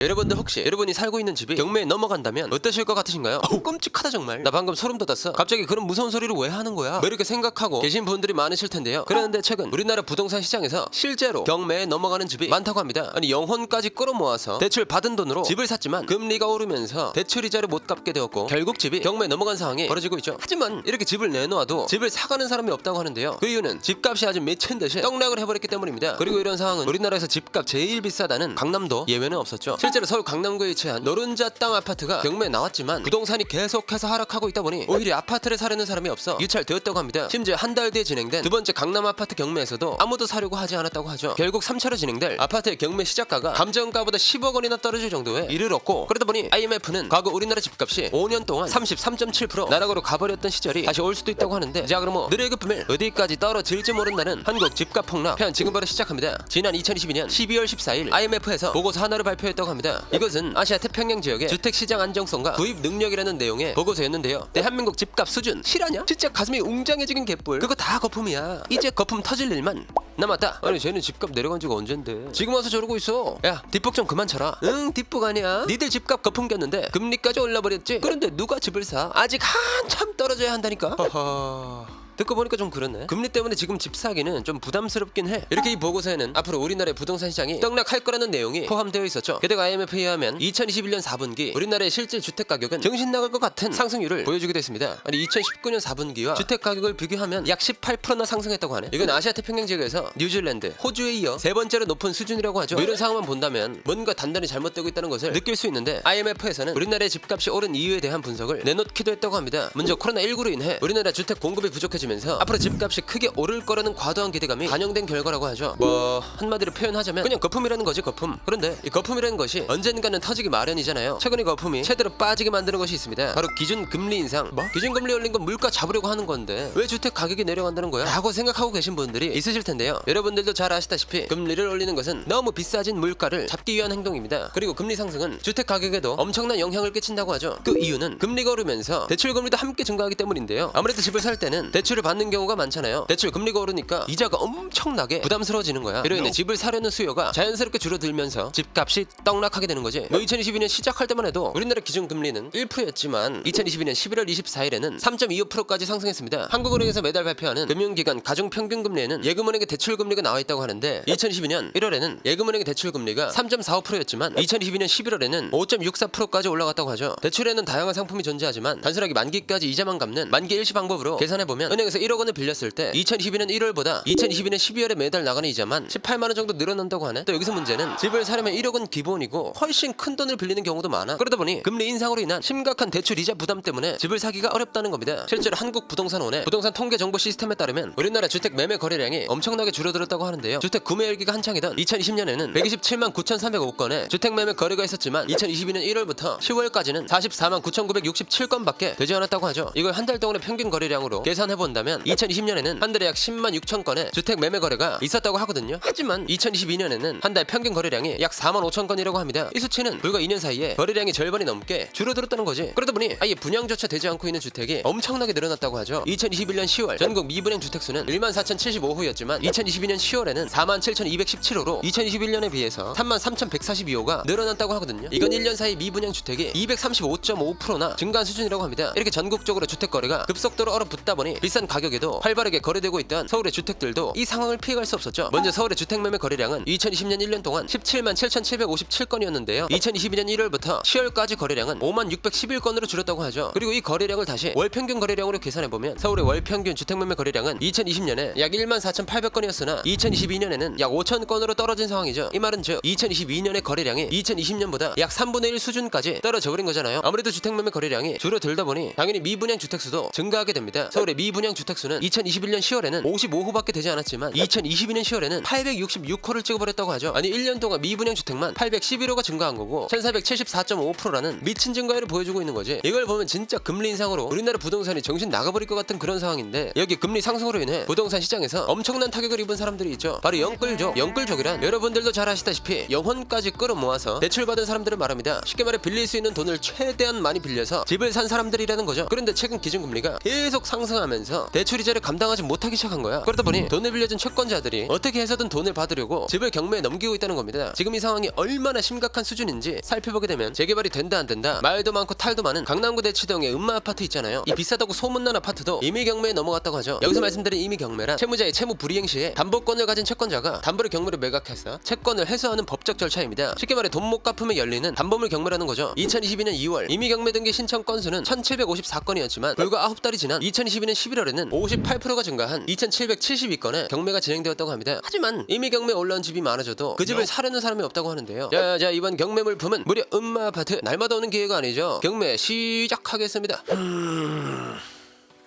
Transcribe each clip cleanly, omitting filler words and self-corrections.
여러분들 혹시 여러분이 살고 있는 집이 경매에 넘어간다면 어떠실 것 같으신가요? 어우 끔찍하다 정말. 나 방금 소름 돋았어. 갑자기 그런 무서운 소리를 왜 하는 거야? 뭐 이렇게 생각하고 계신 분들이 많으실 텐데요. 그런데 최근 우리나라 부동산 시장에서 실제로 경매에 넘어가는 집이 많다고 합니다. 아니 영혼까지 끌어모아서 대출 받은 돈으로 집을 샀지만 금리가 오르면서 대출 이자를 못 갚게 되었고 결국 집이 경매에 넘어간 상황이 벌어지고 있죠. 하지만 이렇게 집을 내놓아도 집을 사가는 사람이 없다고 하는데요. 그 이유는 집값이 아주 미친 듯이 떡락을 해버렸기 때문입니다. 그리고 이런 상황은 우리나라에서 집값 제일 비싸다는 강남도 예외는 없었죠. 실제로 서울 강남구에 위치한 노른자 땅 아파트가 경매에 나왔지만 부동산이 계속해서 하락하고 있다 보니 오히려 아파트를 사려는 사람이 없어 유찰되었다고 합니다. 심지어 한 달 뒤에 진행된 두 번째 강남 아파트 경매에서도 아무도 사려고 하지 않았다고 하죠. 결국 3차로 진행될 아파트의 경매 시작가가 감정가보다 10억 원이나 떨어질 정도에 이르렀고, 그러다 보니 IMF는 과거 우리나라 집값이 5년 동안 33.7% 나락으로 가버렸던 시절이 다시 올 수도 있다고 하는데, 자 그럼 너의 급품을 어디까지 떨어질지 모른다는 한국 집값 폭락 편 지금 바로 시작합니다. 지난 2022년 12월 14일 IMF에서 보고서 하나를 발표했다고 합니다. 이것은 아시아 태평양 지역의 주택시장 안정성과 구입 능력이라는 내용의 보고서였는데요. 대한민국 집값 수준 실화냐? 진짜 가슴이 웅장해지긴 개뿔. 그거 다 거품이야. 이제 거품 터질 일만 남았다. 아니 쟤는 집값 내려간 지가 언젠데 지금 와서 저러고 있어. 야 뒷북 좀 그만 쳐라. 응 뒷북 아니야. 니들 집값 거품 꼈는데 금리까지 올라버렸지. 그런데 누가 집을 사? 아직 한참 떨어져야 한다니까. 허허. 듣고 보니까 좀 그렇네. 금리 때문에 지금 집 사기는 좀 부담스럽긴 해. 이렇게 이 보고서에는 앞으로 우리나라의 부동산 시장이 떡락할 거라는 내용이 포함되어 있었죠. 게다가 IMF에 의하면 2021년 4분기 우리나라의 실질 주택 가격은 정신 나갈 것 같은 상승률을 보여주기도 했습니다. 아니 2019년 4분기와 주택 가격을 비교하면 약 18%나 상승했다고 하네. 이건 아시아 태평양 지역에서 뉴질랜드, 호주에 이어 세 번째로 높은 수준이라고 하죠. 뭐 이런 상황만 본다면 뭔가 단단히 잘못되고 있다는 것을 느낄 수 있는데, IMF에서는 우리나라의 집값이 오른 이유에 대한 분석을 내놓기도 했다고 합니다. 먼저 코로나19로 인해 우리나라 주택 공급이 부족해지면서 앞으로 집값이 크게 오를 거라는 과도한 기대감이 반영된 결과라고 하죠. 뭐 한마디로 표현하자면 그냥 거품이라는 거지, 거품. 그런데 이 거품이라는 것이 언젠가는 터지기 마련이잖아요. 최근 이 거품이 최대로 빠지게 만드는 것이 있습니다. 바로 기준 금리 인상. 뭐? 기준 금리 올린 건 물가 잡으려고 하는 건데 왜 주택 가격이 내려간다는 거야? 라고 생각하고 계신 분들이 있으실 텐데요. 여러분들도 잘 아시다시피 금리를 올리는 것은 너무 비싸진 물가를 잡기 위한 행동입니다. 그리고 금리 상승은 주택 가격에도 엄청난 영향을 끼친다고 하죠. 그 이유는 금리가 오르면서 대출 금리도 함께 증가하기 때문인데요. 아무래도 집을 살 때는 대출을 받는 경우가 많잖아요. 대출 금리가 오르니까 이자가 엄청나게 부담스러워지는 거야. 이로 인해 집을 사려는 수요가 자연스럽게 줄어들면서 집값이 떡락하게 되는 거지. 뭐 2022년 시작할 때만 해도 우리나라 기준 금리는 1%였지만 2022년 11월 24일에는 3.25%까지 상승했습니다. 한국은행에서 매달 발표하는 금융기관 가중평균금리에는 예금은행의 대출 금리가 나와 있다고 하는데, 2022년 1월에는 예금은행의 대출 금리가 3.45%였지만 2022년 11월에는 5.64%까지 올라갔다고 하죠. 대출에는 다양한 상품이 존재하지만 단순하게 만기까지 이자만 갚는 만기 일시 방법으로 계산해보면 은행에서 1억 원을 빌렸을 때 2022년 1월보다 2022년 12월에 매달 나가는 이자만 18만 원 정도 늘어난다고 하네. 또 여기서 문제는 집을 사려면 1억 원 기본이고 훨씬 큰 돈을 빌리는 경우도 많아. 그러다 보니 금리 인상으로 인한 심각한 대출 이자 부담 때문에 집을 사기가 어렵다는 겁니다. 실제로 한국부동산원의 부동산 통계 정보 시스템에 따르면 우리나라 주택 매매 거래량이 엄청나게 줄어들었다고 하는데요. 주택 구매 열기가 한창이던 2020년에는 127만 9,305건의 주택 매매 거래가 있었지만 2022년 1월부터 10월까지는 44만 9,967건밖에 되지 않았다고 하죠. 이걸 한 달 동안의 평균 거래량으로 계산해 본다면 2020년에는 한 달에 약 10만 6천 건의 주택 매매 거래가 있었다고 하거든요. 하지만 2022년에는 한 달 평균 거래량이 약 4만 5천 건이라고 합니다. 이 수치는 불과 2년 사이에 거래량이 절반이 넘게 줄어들었다는 거지. 그러다 보니 아예 분양조차 되지 않고 있는 주택이 엄청나게 늘어났다고 하죠. 2021년 10월 전국 미분양 주택수는 14,075호였지만 2022년 10월에는 47,217호로 2021년에 비해서 33,142호가 늘어났다고 하거든요. 이건 1년 사이 미분양 주택이 235.5%나 증가한 수준이라고 합니다. 이렇게 전국적으로 주택 거래가 급속도로 얼어붙다 보니 비싼 가격에도 활발하게 거래되고 있던 서울의 주택들도 이 상황을 피해갈 수 없었죠. 먼저 서울의 주택 매매 거래량은 2020년 1년 동안 17만 7,757건이었는데요. 2022년 1월부터 10월까지 거래량은 5만 611건으로 줄었다고 하죠. 그리고 이 거래량을 다시 월 평균 거래량으로 계산해보면 서울의 월 평균 주택 매매 거래량은 2020년에 약 1만 4,800건이었으나 2022년에는 약 5천 건으로 떨어진 상황이죠. 이 말은 즉 2022년의 거래량이 2020년보다 약 3분의 1 수준까지 떨어져 버린 거잖아요. 아무래도 주택 매매 거래량이 줄어들다 보니 당연히 미분양 주택수도 증가하게 됩니다. 서울의 미분양 주택수는 2021년 10월에는 55호밖에 되지 않았지만 2022년 10월에는 866호를 찍어버렸다고 하죠. 아니 1년 동안 미분양 주택만 811호가 증가한 거고 1474.5%라는 미친 증가율을 보여주고 있는 거지. 이걸 보면 진짜 금리 인상으로 우리나라 부동산이 정신 나가버릴 것 같은 그런 상황인데, 여기 금리 상승으로 인해 부동산 시장에서 엄청난 타격을 입은 사람들이 있죠. 바로 영끌족. 영끌족이란 여러분들도 잘 아시다시피 영혼까지 끌어모아서 대출받은 사람들을 말합니다. 쉽게 말해 빌릴 수 있는 돈을 최대한 많이 빌려서 집을 산 사람들이라는 거죠. 그런데 최근 기준금리가 계속 상승하면서 하면서 대출 이자를 감당하지 못하기 시작한 거야. 그러다 보니 돈을 빌려준 채권자들이 어떻게 해서든 돈을 받으려고 집을 경매에 넘기고 있다는 겁니다. 지금 이 상황이 얼마나 심각한 수준인지 살펴보게 되면 재개발이 된다 안 된다 말도 많고 탈도 많은 강남구 대치동의 음마 아파트 있잖아요. 이 비싸다고 소문난 아파트도 이미 경매에 넘어갔다고 하죠. 여기서 말씀드린 이미 경매란 채무자의 채무 불이행 시에 담보권을 가진 채권자가 담보를 경매로 매각해서 채권을 해소하는 법적 절차입니다. 쉽게 말해 돈 못 갚으면 열리는 담보물 경매라는 거죠. 2022년 2월 이미 경매 등기 신청 건수는 1754건이었지만 불과 9달이 지난 2022년 11월에는 58%가 증가한 2772건의 경매가 진행되었다고 합니다. 하지만 이미 경매에 올라온 집이 많아져도 그 집을 사려는 사람이 없다고 하는데요. 자 이번 경매 물품은 무려 음마 아파트. 날마다 오는 기회가 아니죠. 경매 시작하겠습니다.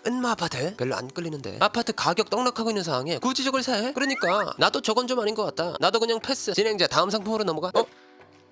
은마 아파트? 별로 안 끌리는데 아파트 가격 떡락하고 있는 상황에 굳이 저걸 사? 그러니까 나도 저건 좀 아닌 것 같다. 나도 그냥 패스. 진행자 다음 상품으로 넘어가.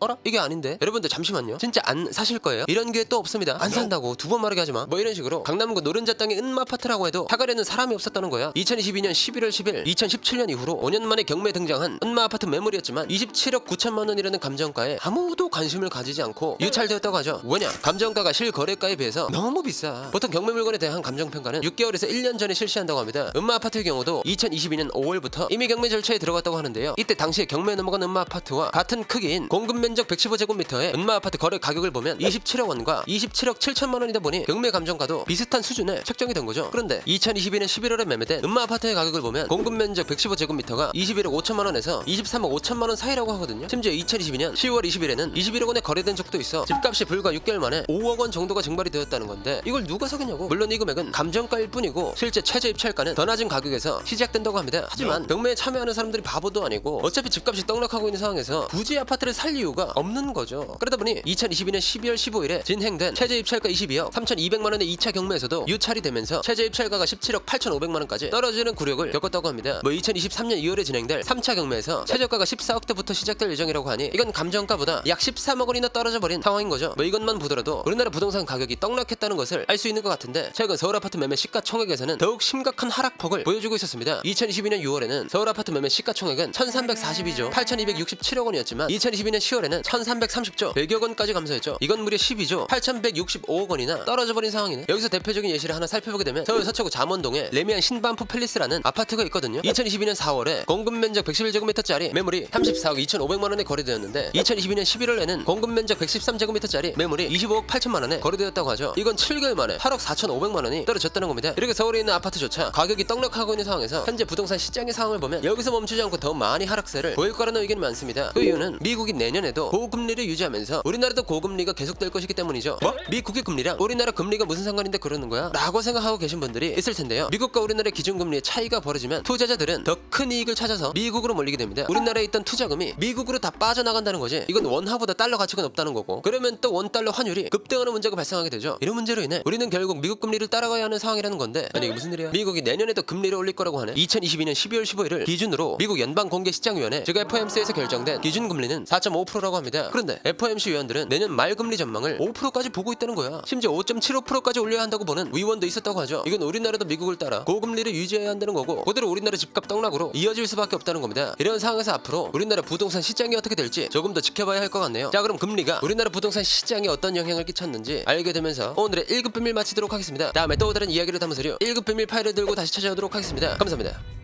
어라? 이게 아닌데? 여러분들 잠시만요. 진짜 안 사실 거예요? 이런 기회 또 없습니다. 안 산다고 두 번 말하게 하지마. 뭐 이런 식으로 강남구 노른자 땅의 은마 아파트라고 해도 사가려는 사람이 없었다는 거야. 2022년 11월 10일 2017년 이후로 5년 만에 경매에 등장한 은마 아파트 매물이었지만 27억 9천만 원이라는 감정가에 아무도 관심을 가지지 않고 유찰되었다고 하죠. 왜냐? 감정가가 실거래가에 비해서 너무 비싸. 보통 경매 물건에 대한 감정평가는 6개월에서 1년 전에 실시한다고 합니다. 은마 아파트의 경우도 2022년 5월부터 이미 경매 절차에 들어갔다고 하는데요. 이때 당시에 경매에 넘어간 은마 아파트와 같은 크기인 공급 면적 115제곱미터의 은마 아파트 거래 가격을 보면 27억 원과 27억 7천만 원이다 보니 경매 감정가도 비슷한 수준에 책정이 된 거죠. 그런데 2022년 11월에 매매된 은마 아파트의 가격을 보면 공급 면적 115제곱미터가 21억 5천만 원에서 23억 5천만 원 사이라고 하거든요. 심지어 2022년 10월 20일에는 21억 원에 거래된 적도 있어 집값이 불과 6개월 만에 5억 원 정도가 증발이 되었다는 건데 이걸 누가 사겠냐고. 물론 이 금액은 감정가일 뿐이고 실제 최저 입찰가는 더 낮은 가격에서 시작된다고 합니다. 하지만 경매에 참여하는 사람들이 바보도 아니고 어차피 집값이 떡락하고 있는 상황에서 굳이 아파트를 살 이유가 없는 거죠. 그러다 보니 2022년 12월 15일에 진행된 최저 입찰가 22억 3,200만 원의 2차 경매에서도 유찰이 되면서 최저 입찰가가 17억 8,500만 원까지 떨어지는 굴욕을 겪었다고 합니다. 2023년 2월에 진행될 3차 경매에서 최저가가 14억대부터 시작될 예정이라고 하니 이건 감정가보다 약 13억 원이나 떨어져 버린 상황인 거죠. 이것만 보더라도 우리나라 부동산 가격이 떡락했다는 것을 알 수 있는 것 같은데 최근 서울 아파트 매매 시가총액에서는 더욱 심각한 하락폭을 보여주고 있었습니다. 2022년 6월에는 서울 아파트 매매 시가총액은 1,342조 8,267억 원이었지만 2022년 10월에는 1,330조 100억 원까지 감소했죠. 이건 무려 12조 8,165억 원이나 떨어져버린 상황이네. 여기서 대표적인 예시를 하나 살펴보게 되면 서울 서초구 잠원동에 레미안 신반포 팰리스라는 아파트가 있거든요. 2022년 4월에 공급 면적 111제곱미터짜리 매물이 34억 2,500만 원에 거래되었는데 2022년 11월에는 공급 면적 113제곱미터짜리 매물이 25억 8천만 원에 거래되었다고 하죠. 이건 7개월 만에 8억 4,500만 원이 떨어졌다는 겁니다. 이렇게 서울에 있는 아파트조차 가격이 떡락하고 있는 상황에서 현재 부동산 시장의 상황을 보면 여기서 멈추지 않고 더 많이 하락세를 보일 거라는 의견이 많습니다. 그 이유는 미국이 내년에도 고금리를 유지하면서 우리나라도 고금리가 계속될 것이기 때문이죠. 뭐? 미국의 금리랑 우리나라 금리가 무슨 상관인데 그러는 거야? 라고 생각하고 계신 분들이 있을 텐데요. 미국과 우리나라의 기준금리의 차이가 벌어지면 투자자들은 더 큰 이익을 찾아서 미국으로 몰리게 됩니다. 우리나라에 있던 투자금이 미국으로 다 빠져나간다는 거지. 이건 원화보다 달러 가치가 높다는 거고 그러면 또 원달러 환율이 급등하는 문제가 발생하게 되죠. 이런 문제로 인해 우리는 결국 미국 금리를 따라가야 하는 상황이라는 건데 아니 이게 무슨 일이야? 미국이 내년에도 금리를 올릴 거라고 하네. 2022년 12월 15일을 기준으로 미국 연방공개시장위원회 즉 FOMC에서 결정된 기준금리는 4.5%라고 합니다. 그런데 FOMC 위원들은 내년 말 금리 전망을 5%까지 보고 있다는 거야. 심지어 5.75%까지 올려야 한다고 보는 위원도 있었다고 하죠. 이건 우리나라도 미국을 따라 고금리를 유지해야 한다는 거고 그대로 우리나라 집값 떡락으로 이어질 수밖에 없다는 겁니다. 이런 상황에서 앞으로 우리나라 부동산 시장이 어떻게 될지 조금 더 지켜봐야 할 것 같네요. 자 그럼 금리가 우리나라 부동산 시장에 어떤 영향을 끼쳤는지 알게 되면서 오늘의 1급 비밀 마치도록 하겠습니다. 다음에 또 다른 이야기를 담은 서류 1급 비밀 파일을 들고 다시 찾아오도록 하겠습니다. 감사합니다.